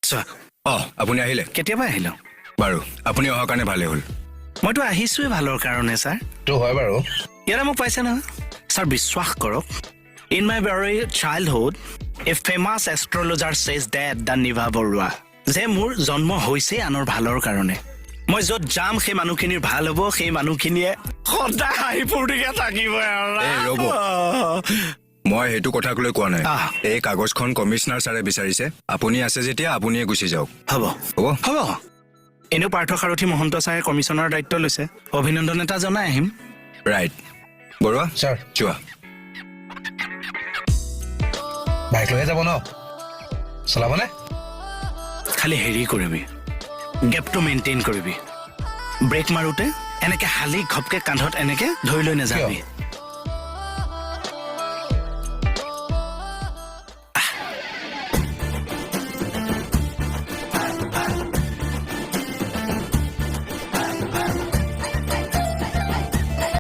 চোৱা আপুনি আহিলে কেতিয়াবা আহিলো বাৰু আপুনি অহাৰ কাৰণে ভালে হ'ল মইতো আহিছোৱে ভালৰ কাৰণে ছাৰ তো হয় বাৰু ইয়াৰে মোক পাইছে না ছাৰ বিশ্বাস কৰক in my very childhood A famous astrologer চেজ ডেট দ্য নিভা বৰুৱা যে মোৰ জন্ম হৈছে আনৰ ভালৰ কাৰণে মই য'ত যাম সেই মানুহখিনিৰ ভাল হ'ব সেই মানুহখিনিয়ে সদায় হাঁহি ফূৰ্তিকে থাকিব ৰ'ব মই সেইটো কথাক লৈ কোৱা নাই এই কাগজখন কমিশনাৰ ছাৰে বিচাৰিছে আপুনি আছে যেতিয়া আপুনিয়ে গুচি যাওক হ'ব হ'ব হ'ব এনেও পাৰ্থ সাৰথী মহন্ত ছাৰে কমিশনৰ দায়িত্ব লৈছে অভিনন্দন এটা জনাই আহিম ৰাইট বৰুৱা ছাৰ যোৱা বাইক লৈহে যাব ন চলাবনে খালি হেৰি কৰিবি গেপটো মেইনটেইন কৰিবি ব্ৰেক মাৰোতে এনেকে হালি ঘপকে কান্ধত এনেকে ধৰি লৈ নাযাবি